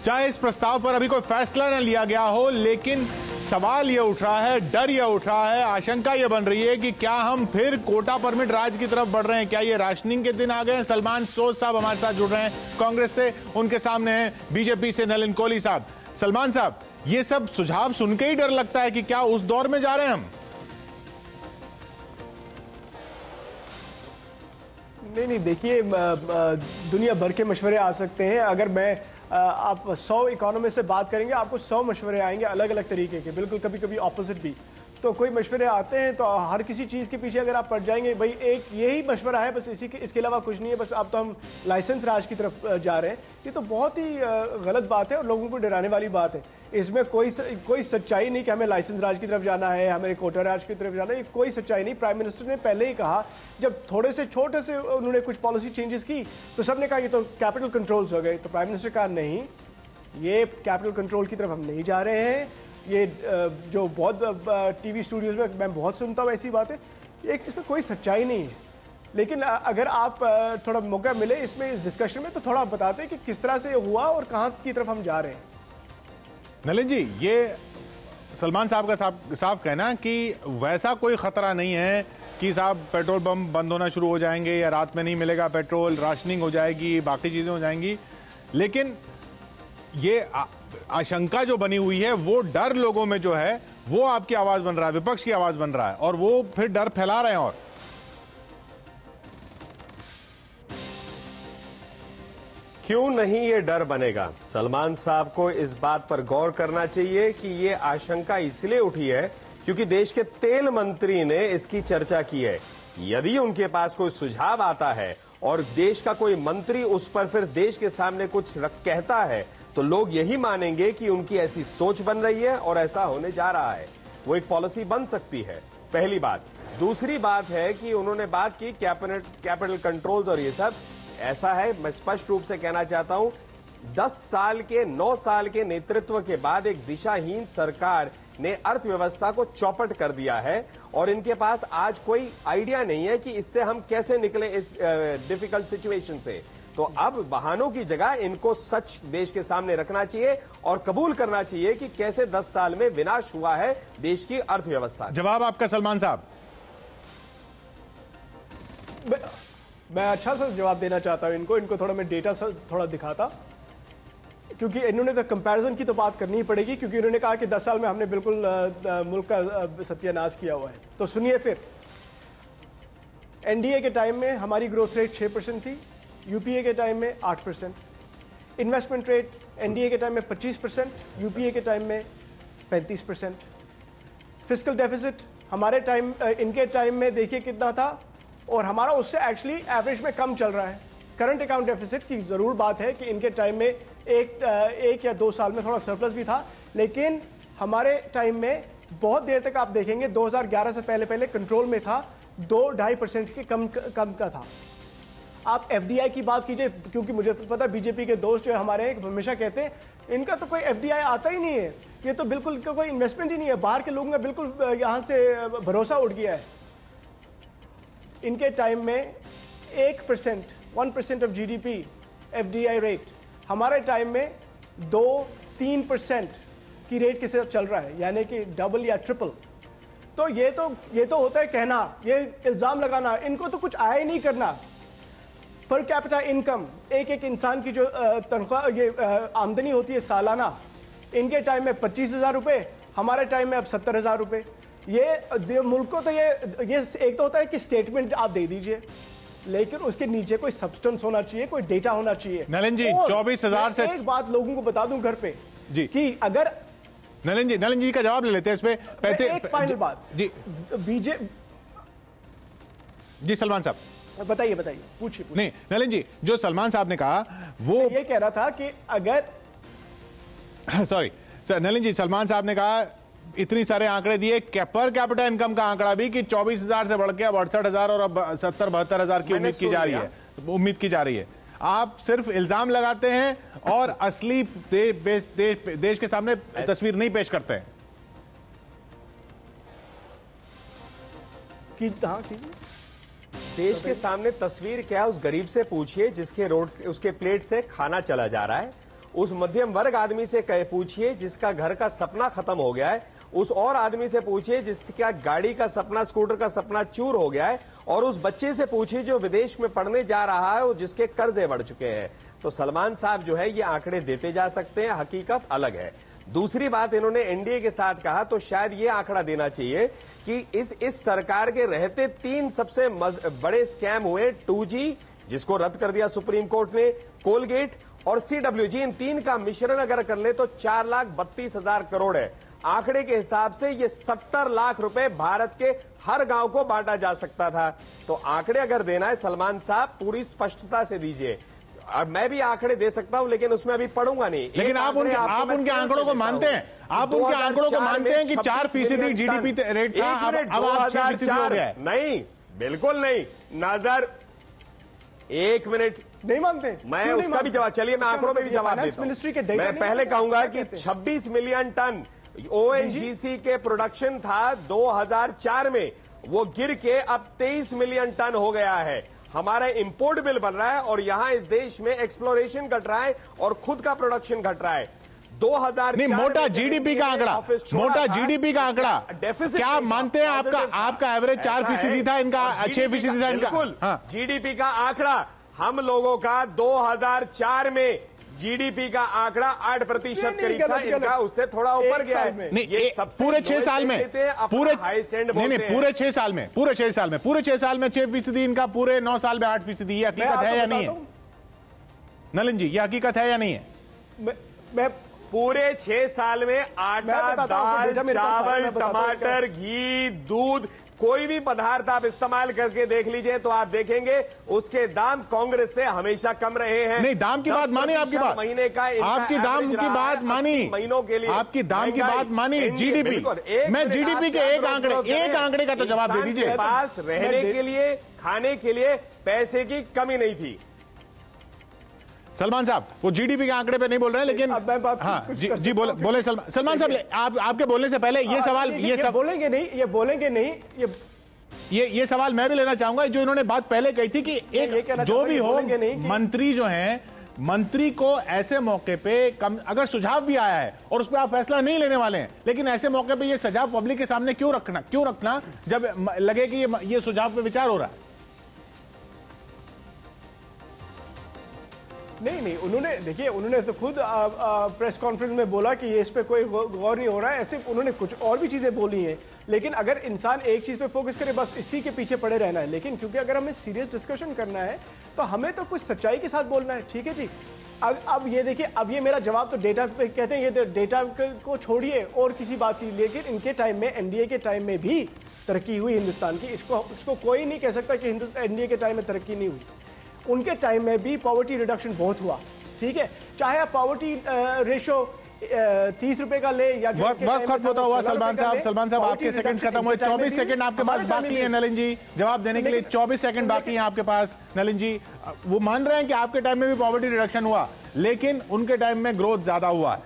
चाहे इस प्रस्ताव पर अभी कोई फैसला न लिया गया हो, लेकिन सवाल यह उठ रहा है, डर यह उठ रहा है, आशंका यह बन रही है कि क्या हम फिर कोटा परमिट राज की तरफ बढ़ रहे हैं? क्या ये राशनिंग के दिन आ गए हैं? सलमान सोज साहब हमारे साथ जुड़ रहे हैं कांग्रेस से, उनके सामने हैं बीजेपी से नलिन कोहली साहब। सलमान साहब, ये सब सुझाव सुन के ही डर लगता है कि क्या उस दौर में जा रहे हैं हम? नहीं, देखिए, दुनिया भर के मशवरे आ सकते हैं। अगर मैं आप 100 इकोनॉमिस्ट से बात करेंगे, आपको 100 मशवरे आएंगे अलग अलग तरीके के, बिल्कुल कभी कभी ऑपोजिट भी। तो कोई मशवरे आते हैं तो हर किसी चीज के पीछे अगर आप पड़ जाएंगे, भाई एक यही मशवरा है बस, इसके अलावा कुछ नहीं है, बस अब तो हम लाइसेंस राज की तरफ जा रहे हैं, ये तो बहुत ही गलत बात है और लोगों को डराने वाली बात है। इसमें कोई सच्चाई नहीं कि हमें लाइसेंस राज की तरफ जाना है, हमें कोटा राज की तरफ जाना है, कोई सच्चाई नहीं। प्राइम मिनिस्टर ने पहले ही कहा, जब थोड़े से छोटे से उन्होंने कुछ पॉलिसी चेंजेस की तो सबने कहा ये तो कैपिटल कंट्रोल्स हो गए। तो प्राइम मिनिस्टर कहा नहीं, ये कैपिटल कंट्रोल की तरफ हम नहीं जा रहे हैं। ये जो बहुत टीवी स्टूडियोज में मैं बहुत सुनता हूँ ऐसी बातें, इसमें कोई सच्चाई नहीं है। लेकिन अगर आप थोड़ा मौका मिले इसमें, इस डिस्कशन में, तो थोड़ा बताते हैं कि किस तरह से हुआ और कहां की तरफ हम जा रहे हैं। नलिन जी, ये सलमान साहब का साफ कहना कि वैसा कोई खतरा नहीं है कि साहब पेट्रोल पंप बंद होना शुरू हो जाएंगे या रात में नहीं मिलेगा पेट्रोल, राशनिंग हो जाएगी, बाकी चीजें हो जाएंगी, लेकिन ये आशंका जो बनी हुई है, वो डर लोगों में जो है वो आपकी आवाज बन रहा है, विपक्ष की आवाज बन रहा है, और वो फिर डर फैला रहे हैं। और क्यों नहीं ये डर बनेगा? सलमान साहब को इस बात पर गौर करना चाहिए कि ये आशंका इसलिए उठी है क्योंकि देश के तेल मंत्री ने इसकी चर्चा की है। यदि उनके पास कोई सुझाव आता है और देश का कोई मंत्री उस पर फिर देश के सामने कुछ कहता है, तो लोग यही मानेंगे कि उनकी ऐसी सोच बन रही है और ऐसा होने जा रहा है। वो एक पॉलिसी बन सकती है, पहली बात। दूसरी बात है कि उन्होंने बात की कैपिटल कंट्रोल्स और ये सब, ऐसा है, मैं स्पष्ट रूप से कहना चाहता हूं, 9 साल के नेतृत्व के बाद एक दिशाहीन सरकार ने अर्थव्यवस्था को चौपट कर दिया है और इनके पास आज कोई आइडिया नहीं है कि इससे हम कैसे निकले इस डिफिकल्ट सिचुएशन से। तो अब बहानों की जगह इनको सच देश के सामने रखना चाहिए और कबूल करना चाहिए कि कैसे 10 साल में विनाश हुआ है देश की अर्थव्यवस्था। जवाब आपका सलमान साहब। मैं अच्छा सा जवाब देना चाहता हूं इनको थोड़ा मैं डेटा थोड़ा दिखाता, क्योंकि इन्होंने तो कंपैरिजन की तो बात करनी ही पड़ेगी, क्योंकि इन्होंने कहा कि 10 साल में हमने बिल्कुल मुल्क का सत्यानाश किया हुआ है। तो सुनिए, फिर एनडीए के टाइम में हमारी ग्रोथ रेट 6% थी, यूपीए के टाइम में 8%, इन्वेस्टमेंट रेट एनडीए के टाइम में 25%, यूपीए के टाइम में 35%, फिस्कल डेफिसिट हमारे टाइम, इनके टाइम में देखिए कितना था, और हमारा उससे एक्चुअली एवरेज में कम चल रहा है। करंट अकाउंट डेफिसिट की जरूर बात है कि इनके टाइम में एक या 2 साल में थोड़ा सरप्लस भी था, लेकिन हमारे टाइम में बहुत देर तक आप देखेंगे 2011 से पहले कंट्रोल में था, 2-2.5% के कम का था। आप एफडीआई की बात कीजिए, क्योंकि मुझे तो पता बीजेपी के दोस्त जो हमारे हमेशा कहते हैं इनका तो कोई एफडीआई आता ही नहीं है, ये तो बिल्कुल कोई इन्वेस्टमेंट ही नहीं है, बाहर के लोगों का बिल्कुल यहां से भरोसा उठ गया है। इनके टाइम में 1% ऑफ जीडीपी एफडीआई रेट, हमारे टाइम में 2-3% की रेट के साथ चल रहा है, यानी कि डबल या ट्रिपल। तो ये तो होता है कहना, ये इल्जाम लगाना, इनको तो कुछ आया ही नहीं करना। पर कैपिटा इनकम, एक इंसान की जो तनख्वाह, ये आमदनी होती है सालाना, इनके टाइम में 25,000 रुपए, हमारे टाइम में अब 70,000 रुपए। ये मुल्क को तो ये एक तो होता है कि स्टेटमेंट आप दे दीजिए, लेकिन उसके नीचे कोई सब्सटेंस होना चाहिए, कोई डेटा होना चाहिए। नलिन जी, 24,000 से एक बात लोगों को बता दूं घर पे जी, कि अगर नलिन जी का जवाब ले लेते हैं इस पे। एक फाइनल बात जी, जी सलमान साहब बताइए, पूछिए। नहीं नलिन जी, जो सलमान साहब ने कहा वो ये कह रहा था कि अगर सॉरी नलिन जी, सलमान साहब ने कहा इतनी सारे आंकड़े दिए, पर कैपिटा इनकम का आंकड़ा भी कि 24,000 से बढ़ के अब 68,0000 और अब 70-72,000 की उम्मीद की जा रही है। आप सिर्फ इल्जाम लगाते हैं और असली देश के सामने तस्वीर नहीं पेश करते हैं। देश के सामने तस्वीर क्या है, उस गरीब से पूछिए जिसके उसके प्लेट से खाना चला जा रहा है, उस मध्यम वर्ग आदमी से कह पूछिए जिसका घर का सपना खत्म हो गया है, उस और आदमी से पूछिए जिसका गाड़ी का सपना, स्कूटर का सपना चूर हो गया है, और उस बच्चे से पूछिए जो विदेश में पढ़ने जा रहा है और जिसके कर्जे बढ़ चुके हैं। तो सलमान साहब जो है ये आंकड़े देते जा सकते हैं, हकीकत अलग है। दूसरी बात इन्होंने एनडीए के साथ कहा तो शायद ये आंकड़ा देना चाहिए कि इस सरकार के रहते 3 सबसे बड़े स्कैम हुए, 2G जिसको रद्द कर दिया सुप्रीम कोर्ट ने, कोलगेट और CWG, इन 3 का मिश्रण अगर कर ले तो 4,32,000 करोड़ है। आंकड़े के हिसाब से ये 70 लाख रुपए भारत के हर गांव को बांटा जा सकता था। तो आंकड़े अगर देना है सलमान साहब पूरी स्पष्टता से दीजिए। अब मैं भी आंकड़े दे सकता हूं लेकिन उसमें अभी पढ़ूंगा नहीं। लेकिन आप उनके आंकड़ों को मानते हैं, आप उनके आंकड़ों को मानते हैं कि 4% GDP रेट था, अब 6% हो गया है। नहीं, बिल्कुल नहीं। नाजर 1 मिनट नहीं मानते, मैं उसका भी जवाब, चलिए मैं आंकड़ों में भी जवाब देता हूं। मैं पहले कहूंगा कि 26 मिलियन टन ONGC के प्रोडक्शन था 2004 में, वो गिर के अब 23 मिलियन टन हो गया है। हमारा इंपोर्ट बिल बन रहा है और यहां इस देश में एक्सप्लोरेशन घट रहा है और खुद का प्रोडक्शन घट रहा है। 2000 नहीं, मोटा GDP का आंकड़ा, मोटा GDP का आंकड़ा डेफिसिट क्या मानते हैं? आपका एवरेज 4% था, इनका 6% था। बिल्कुल, GDP का आंकड़ा हम लोगों का 2004 में GDP का आंकड़ा 8% करीब था, इनका उससे थोड़ा ऊपर गया है। नहीं, पूरे 6 साल में, पूरे 6 साल में, पूरे 6 साल में 6%, इनका पूरे 9 साल में 8%। ये हकीकत है या नहीं है नलिन जी? ये हकीकत है या नहीं है? मैं पूरे 6 साल में आटा, दाल, चावल, टमाटर, घी, दूध, कोई भी पदार्थ आप इस्तेमाल करके देख लीजिए तो आप देखेंगे उसके दाम कांग्रेस से हमेशा कम रहे हैं। नहीं, दाम की बात मानी, आपकी बात, महीने का आपकी दाम की बात मानी, महीनों के लिए आपकी दाम की बात मानी। GDP, मैं GDP के एक आंकड़े का तो जवाब दे दीजिए। पास रहने के लिए, खाने के लिए पैसे की कमी नहीं थी। सलमान साहब वो GDP के आंकड़े पे नहीं बोल रहे हैं, लेकिन हाँ जी बोले सलमान साहब, आपके बोलने से पहले ये सवाल, बोलेंगे नहीं, ये सवाल मैं भी लेना चाहूंगा। जो इन्होंने बात पहले कही थी कि एक जो भी हो मंत्री जो हैं, मंत्री को ऐसे मौके पे अगर सुझाव भी आया है और उस पर आप फैसला नहीं लेने वाले हैं, लेकिन ऐसे मौके पे ये सुझाव पब्लिक के सामने क्यों रखना जब लगे कि ये सुझाव पे विचार हो रहा है? नहीं, उन्होंने तो खुद प्रेस कॉन्फ्रेंस में बोला कि ये इस पे कोई गौर नहीं हो रहा है। ऐसे उन्होंने कुछ और भी चीजें बोली हैं, लेकिन अगर इंसान एक चीज पे फोकस करे बस इसी के पीछे पड़े रहना है। लेकिन क्योंकि अगर हमें सीरियस डिस्कशन करना है तो हमें तो कुछ सच्चाई के साथ बोलना है। ठीक है जी, अब ये देखिए, अब ये मेरा जवाब तो डेटा पे कहते हैं, ये तो डेटा को छोड़िए और किसी बात की। लेकिन इनके टाइम में, एनडीए के टाइम में भी तरक्की हुई हिंदुस्तान की, इसको कोई नहीं कह सकता कि एनडीए के टाइम में तरक्की नहीं हुई। उनके टाइम में भी पॉवर्टी रिडक्शन बहुत हुआ। ठीक है, चाहे आप पॉवर्टी रेशो 30 रुपए का ले या वक्त खत्म होता हुआ। सलमान साहब आपके सेकंड खत्म हुए। 24 सेकंड आपके पास बाकी है नलिन जी जवाब देने के लिए। 24 सेकंड बाकी हैं आपके पास नलिन जी। वो मान रहे हैं कि आपके टाइम में भी पॉवर्टी रिडक्शन हुआ, लेकिन उनके टाइम में ग्रोथ ज्यादा हुआ है।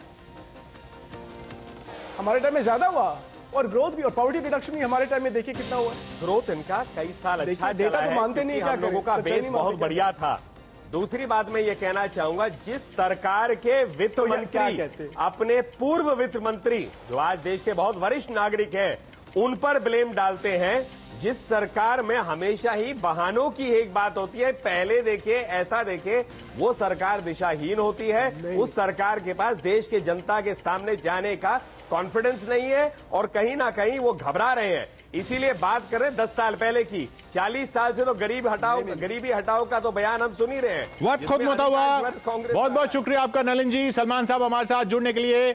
हमारे टाइम में ज्यादा हुआ और ग्रोथ भी और पॉवर्टी रिडक्शन भी हमारे टाइम में देखिए कितना हुआ। ग्रोथ इनका कई साल अच्छा डेटा तो मानते नहीं, क्या लोगों का बेस बहुत बढ़िया था। दूसरी बात मैं ये कहना चाहूंगा, जिस सरकार के वित्त मंत्री अपने पूर्व वित्त मंत्री जो आज देश के बहुत वरिष्ठ नागरिक हैं उन पर ब्लेम डालते हैं, जिस सरकार में हमेशा ही बहानों की एक बात होती है, पहले देखे ऐसा देखे, वो सरकार दिशाहीन होती है। उस सरकार के पास देश के जनता के सामने जाने का कॉन्फिडेंस नहीं है और कहीं ना कहीं वो घबरा रहे हैं। इसीलिए बात कर रहे हैं 10 साल पहले की। 40 साल से तो गरीबी हटाओ का तो बयान हम सुन ही रहे हैं। वक्त खत्म होता हुआ। बहुत बहुत शुक्रिया आपका नलिन जी। सलमान साहब हमारे साथ जुड़ने के लिए।